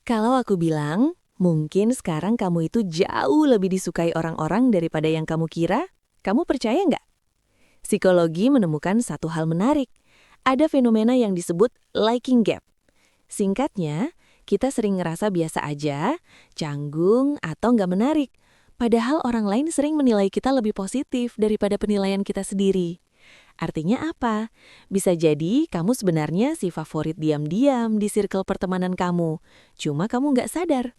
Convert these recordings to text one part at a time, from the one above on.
Kalau aku bilang, mungkin sekarang kamu itu jauh lebih disukai orang-orang daripada yang kamu kira, kamu percaya nggak? Psikologi menemukan satu hal menarik. Ada fenomena yang disebut liking gap. Singkatnya, kita sering ngerasa biasa aja, canggung, atau nggak menarik. Padahal orang lain sering menilai kita lebih positif daripada penilaian kita sendiri. Artinya apa? Bisa jadi kamu sebenarnya si favorit diam-diam di circle pertemanan kamu. Cuma kamu nggak sadar.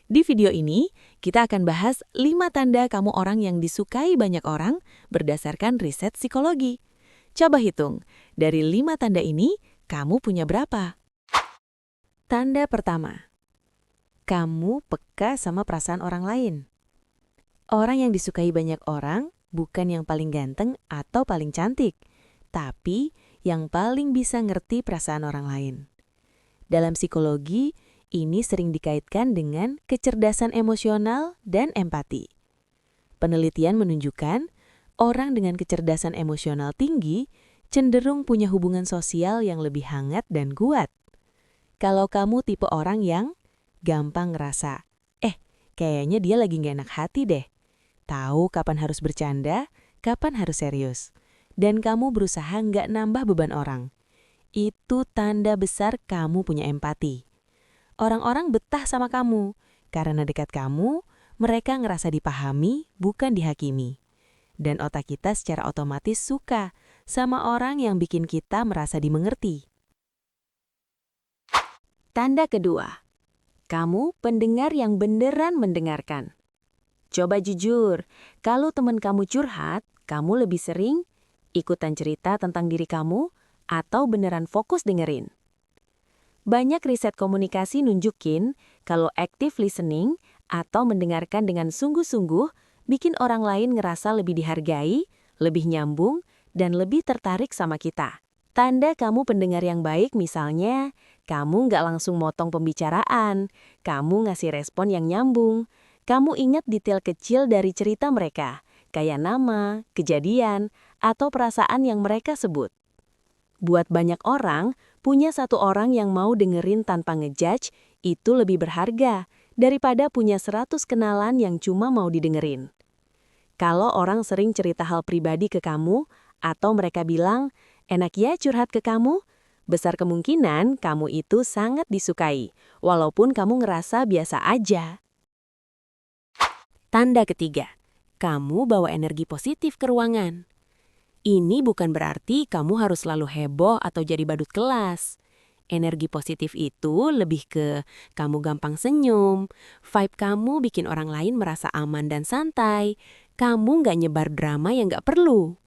Di video ini, kita akan bahas 5 tanda kamu orang yang disukai banyak orang berdasarkan riset psikologi. Coba hitung, dari 5 tanda ini, kamu punya berapa? Tanda pertama, kamu peka sama perasaan orang lain. Orang yang disukai banyak orang bukan yang paling ganteng atau paling cantik, tapi yang paling bisa ngerti perasaan orang lain. Dalam psikologi, ini sering dikaitkan dengan kecerdasan emosional dan empati. Penelitian menunjukkan, orang dengan kecerdasan emosional tinggi cenderung punya hubungan sosial yang lebih hangat dan kuat. Kalau kamu tipe orang yang gampang ngerasa, kayaknya dia lagi gak enak hati deh. Tahu kapan harus bercanda, kapan harus serius. Dan kamu berusaha nggak nambah beban orang. Itu tanda besar kamu punya empati. Orang-orang betah sama kamu. Karena dekat kamu, mereka ngerasa dipahami, bukan dihakimi. Dan otak kita secara otomatis suka sama orang yang bikin kita merasa dimengerti. Tanda kedua, kamu pendengar yang beneran mendengarkan. Coba jujur, kalau teman kamu curhat, kamu lebih sering ikutan cerita tentang diri kamu atau beneran fokus dengerin? Banyak riset komunikasi nunjukin kalau active listening atau mendengarkan dengan sungguh-sungguh bikin orang lain ngerasa lebih dihargai, lebih nyambung, dan lebih tertarik sama kita. Tanda kamu pendengar yang baik misalnya, kamu nggak langsung motong pembicaraan, kamu ngasih respon yang nyambung, kamu ingat detail kecil dari cerita mereka, kayak nama, kejadian, atau perasaan yang mereka sebut. Buat banyak orang, punya satu orang yang mau dengerin tanpa ngejudge itu lebih berharga daripada punya 100 kenalan yang cuma mau didengerin. Kalau orang sering cerita hal pribadi ke kamu, atau mereka bilang, enak ya curhat ke kamu, besar kemungkinan kamu itu sangat disukai, walaupun kamu ngerasa biasa aja. Tanda ketiga, kamu bawa energi positif ke ruangan. Ini bukan berarti kamu harus selalu heboh atau jadi badut kelas. Energi positif itu lebih ke kamu gampang senyum, vibe kamu bikin orang lain merasa aman dan santai, kamu nggak nyebar drama yang nggak perlu.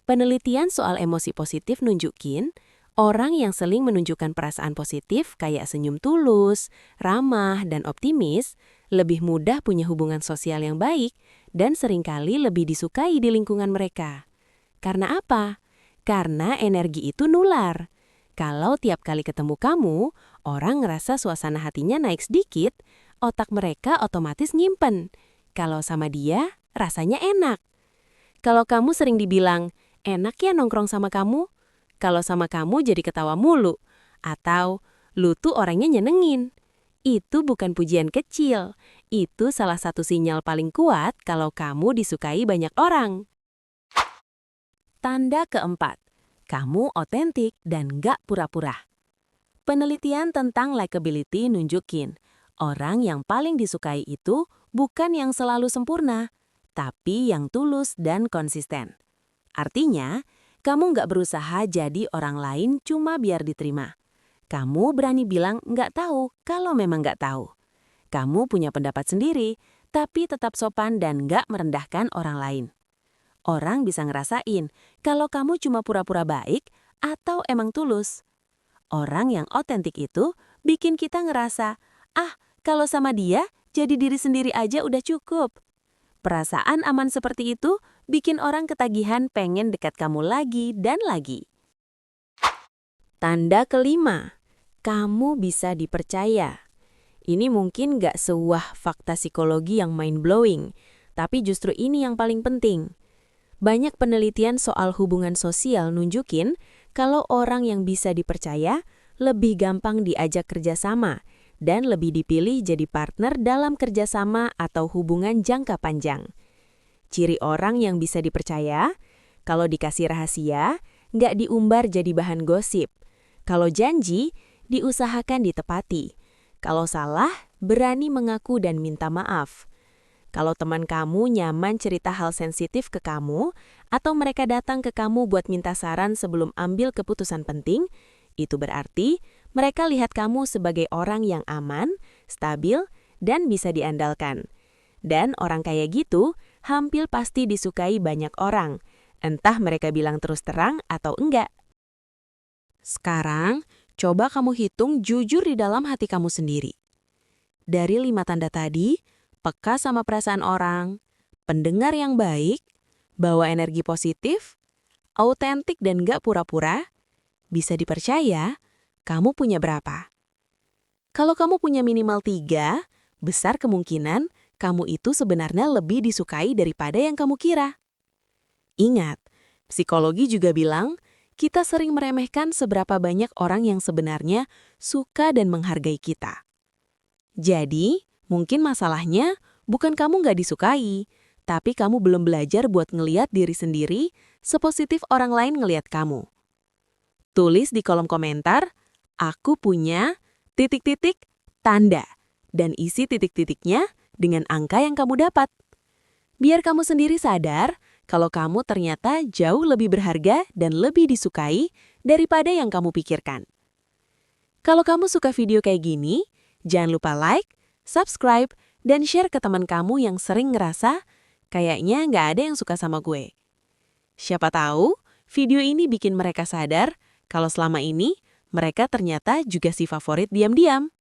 Penelitian soal emosi positif nunjukin, orang yang sering menunjukkan perasaan positif kayak senyum tulus, ramah, dan optimis, lebih mudah punya hubungan sosial yang baik dan seringkali lebih disukai di lingkungan mereka. Karena apa? Karena energi itu nular. Kalau tiap kali ketemu kamu, orang ngerasa suasana hatinya naik sedikit, otak mereka otomatis nyimpen. Kalau sama dia, rasanya enak. Kalau kamu sering dibilang, enak ya nongkrong sama kamu? Kalau sama kamu jadi ketawa mulu. Atau, lu tuh orangnya nyenengin. Itu bukan pujian kecil. Itu salah satu sinyal paling kuat kalau kamu disukai banyak orang. Tanda keempat, kamu otentik dan gak pura-pura. Penelitian tentang likability nunjukin, orang yang paling disukai itu bukan yang selalu sempurna, tapi yang tulus dan konsisten. Artinya, kamu gak berusaha jadi orang lain cuma biar diterima. Kamu berani bilang gak tahu kalau memang gak tahu. Kamu punya pendapat sendiri, tapi tetap sopan dan gak merendahkan orang lain. Orang bisa ngerasain kalau kamu cuma pura-pura baik atau emang tulus. Orang yang otentik itu bikin kita ngerasa, kalau sama dia, jadi diri sendiri aja udah cukup. Perasaan aman seperti itu bikin orang ketagihan pengen dekat kamu lagi dan lagi. Tanda kelima, kamu bisa dipercaya. Ini mungkin gak sebuah fakta psikologi yang mind-blowing, tapi justru ini yang paling penting. Banyak penelitian soal hubungan sosial nunjukin kalau orang yang bisa dipercaya lebih gampang diajak kerjasama dan lebih dipilih jadi partner dalam kerjasama atau hubungan jangka panjang. Ciri orang yang bisa dipercaya, kalau dikasih rahasia, nggak diumbar jadi bahan gosip. Kalau janji, diusahakan ditepati. Kalau salah, berani mengaku dan minta maaf. Kalau teman kamu nyaman cerita hal sensitif ke kamu, atau mereka datang ke kamu buat minta saran sebelum ambil keputusan penting, itu berarti mereka lihat kamu sebagai orang yang aman, stabil, dan bisa diandalkan. Dan orang kayak gitu hampir pasti disukai banyak orang, entah mereka bilang terus terang atau enggak. Sekarang, coba kamu hitung jujur di dalam hati kamu sendiri. Dari 5 tanda tadi, peka sama perasaan orang, pendengar yang baik, bawa energi positif, autentik dan gak pura-pura, bisa dipercaya, kamu punya berapa? Kalau kamu punya minimal 3, besar kemungkinan kamu itu sebenarnya lebih disukai daripada yang kamu kira. Ingat, psikologi juga bilang, kita sering meremehkan seberapa banyak orang yang sebenarnya suka dan menghargai kita. Jadi, mungkin masalahnya bukan kamu nggak disukai, tapi kamu belum belajar buat ngeliat diri sendiri sepositif orang lain ngeliat kamu. Tulis di kolom komentar, aku punya ... tanda, dan isi titik-titiknya dengan angka yang kamu dapat. Biar kamu sendiri sadar kalau kamu ternyata jauh lebih berharga dan lebih disukai daripada yang kamu pikirkan. Kalau kamu suka video kayak gini, jangan lupa like, subscribe, dan share ke teman kamu yang sering ngerasa kayaknya nggak ada yang suka sama gue. Siapa tahu video ini bikin mereka sadar kalau selama ini mereka ternyata juga si favorit diam-diam.